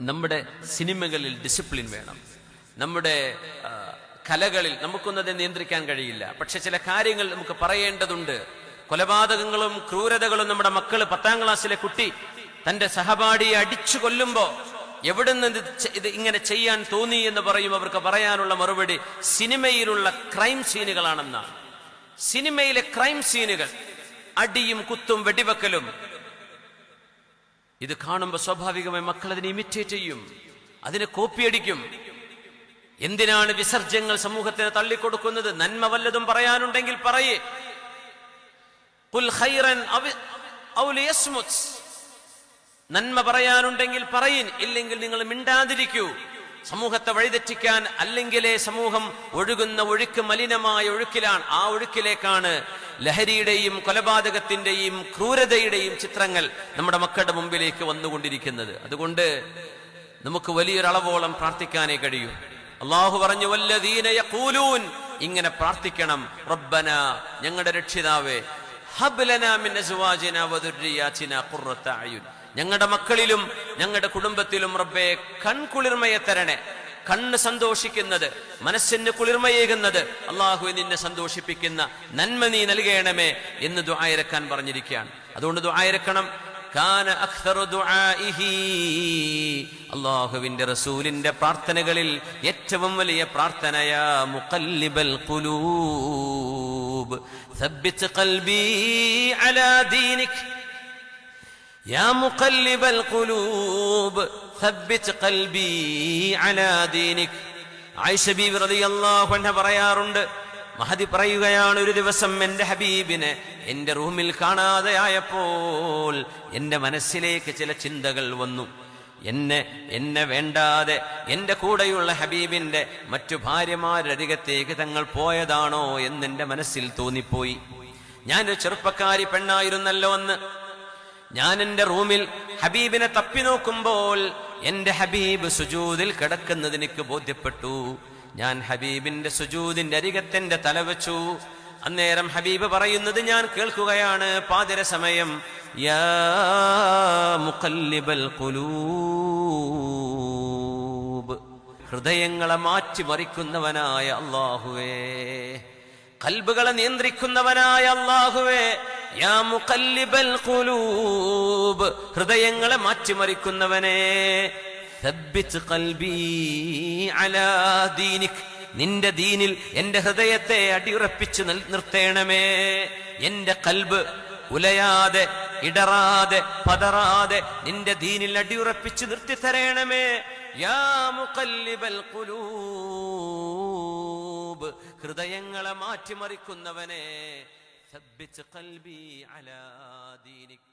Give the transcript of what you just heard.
നമ്മുടെ സിനിമകളിൽ ഡിസിപ്ലിൻ വേണം. നമ്മുടെ കലകളിൽ നമുക്കൊന്നത് നിയന്ത്രിക്കാൻ കഴിയില്ല. പക്ഷെ ചില കാര്യങ്ങൾ നമുക്ക് പറയേണ്ടതുണ്ട്. കൊലപാതകങ്ങളും ക്രൂരതകളും നമ്മുടെ മക്കള് 10ാം ക്ലാസ്സിലെ കുട്ടി തന്റെ സഹപാഠിയെ അടിച്ചു കൊല്ലുമ്പോ എവിടുന്ന് ഇത് ഇങ്ങനെ ചെയ്യാൻ തോന്നി എന്ന് പറയും. അവർക്ക് പറയാനുള്ള മറുപടി സിനിമയിലുള്ള ക്രൈം സീനുകളാണെന്നാണ്. സിനിമയിലെ ക്രൈം സീനുകൾ, അടിയും കുത്തും വെടിവെക്കലും, ഇത് കാണുമ്പോൾ സ്വാഭാവികമായി മക്കൾ അതിനെ ഇമിറ്റേറ്റ് ചെയ്യും, അതിനെ കോപ്പിയടിക്കും. എന്തിനാണ് വിസർജ്യങ്ങൾ സമൂഹത്തിന് തള്ളിക്കൊടുക്കുന്നത്? നന്മ വല്ലതും പറയാനുണ്ടെങ്കിൽ പറയേ. ഖുൽ ഖൈറൻ ഔ ലിയസ്മുത്, നന്മ പറയാനുണ്ടെങ്കിൽ പറയിൻ, ഇല്ലെങ്കിൽ നിങ്ങൾ മിണ്ടാതിരിക്കൂ. സമൂഹത്തെ വഴിതെറ്റിക്കാൻ അല്ലെങ്കിലേ സമൂഹം ഒഴുകുന്ന ഒഴുക്ക് മലിനമായ ഒഴുക്കിലാണ്. ആ ഒഴുക്കിലേക്കാണ് ലഹരിയുടെയും കൊലപാതകത്തിന്റെയും ക്രൂരതയുടെയും ചിത്രങ്ങൾ നമ്മുടെ മക്കളുടെ മുമ്പിലേക്ക് വന്നുകൊണ്ടിരിക്കുന്നത്. അതുകൊണ്ട് നമുക്ക് വലിയൊരളവോളം പ്രാർത്ഥിക്കാനേ കഴിയൂ. അല്ലാഹു പറഞ്ഞു, വല്ലദീന യഖൂലൂൻ, ഇങ്ങനെ പ്രാർത്ഥിക്കണം. റബ്ബന, ഞങ്ങളുടെ രക്ഷിതാവേ, ഹബ് ലനാ മിൻ അസ്വാജിനാ വദുർരിയാതിനാ ഖുർറത അയുൻ, ഞങ്ങളുടെ മക്കളിലും ഞങ്ങളുടെ കുടുംബത്തിലും റബ്ബേ കൺകുളിർമയെ തരണേ. കണ്ണ് സന്തോഷിക്കുന്നത്, മനസ്സിന് കുളിർമയേകുന്നത്, അല്ലാഹു നിന്നെ സന്തോഷിപ്പിക്കുന്ന നന്മ നീ നൽകണമേ എന്ന് ദുആയിരക്കാൻ പറഞ്ഞിരിക്കുകയാണ്. അതുകൊണ്ട് ദുആയിരക്കണം. കാന അക്തറു ദുആഇഹി, അല്ലാഹുവിന്റെ റസൂലിന്റെ പ്രാർത്ഥനകളിൽ ഏറ്റവും വലിയ പ്രാർത്ഥനയാ മുഖല്ലിബൽ ഖുലൂബ് സബ്ബിത് ഖൽബി അലാ ദീനിക്, യാ മുഖല്ലിബൽ ഖുലൂബ് സബ്ബിത് ഖൽബി അലാ ദീനിക്. ആയിഷ ബീവി റളിയല്ലാഹു അൻഹ പറയാറുണ്ട്, മഹദി പറയുകയാണ്, ഒരു ദിവസം എന്റെ ഹബീബിനെ എന്റെ റൂമിൽ കാണാതെയായപ്പോൾ എന്റെ മനസ്സിലേക്ക് ചില ചിന്തകൾ വന്നു. എന്നെ വേണ്ടാതെ എന്റെ കൂടെയുള്ള ഹബീബിന്റെ മറ്റു ഭാര്യമാരരികത്തേക്ക് തങ്ങൾ പോയതാണോ എന്നെന്റെ മനസ്സിൽ തോന്നിപ്പോയി. ഞാനൊരു ചെറുപ്പക്കാരി പെണ്ണായിരുന്നല്ലോ എന്ന്. ഞാൻ എന്റെ റൂമിൽ ഹബീബിനെ തപ്പി നോക്കുമ്പോൾ എന്റെ ഹബീബ് സുജൂദിൽ കിടക്കുന്നത് എനിക്ക് ബോധ്യപ്പെട്ടു. ഞാൻ ഹബീബിന്റെ സുജൂദിന്റെ അരികത്തെന്റെ തല വെച്ചു. അന്നേരം ഹബീബ് പറയുന്നത് ഞാൻ കേൾക്കുകയാണ്, പാതിര സമയം, യാ മുഖല്ലിബൽ ഖുലൂബ്, ഹൃദയങ്ങളെ മാറ്റിമറിക്കുന്നവനായ അല്ലാഹുവേ, ഖൽബുകളെ നിയന്ത്രിക്കുന്നവനായ അല്ലാഹുവേ, യാ മുഖല്ലിബൽ ഖുലൂബ്, ഹൃദയങ്ങളെ മാറ്റിമറിക്കുന്നവനേ, സബ്ബിത് ഖൽബി അലാ ദീനിക്, നിന്റെ ദീനിൽ എന്റെ ഹൃദയത്തെ അടിയുറപ്പിച്ച് നിർത്തേണമേ. എന്റെ ഖൽബ് ഉലയാതെ ഇടറാതെ പതറാതെ നിന്റെ ദീനിൽ അടിയുറപ്പിച്ച് നിർത്തിത്തരേണമേ. യാ മുഖല്ലിബൽ ഖുലൂബ്, ഹൃദയങ്ങളെ മാറ്റിമറിക്കുന്നവനെ, സബ്ബിത് ഖൽബി അലാ ദീനിക്.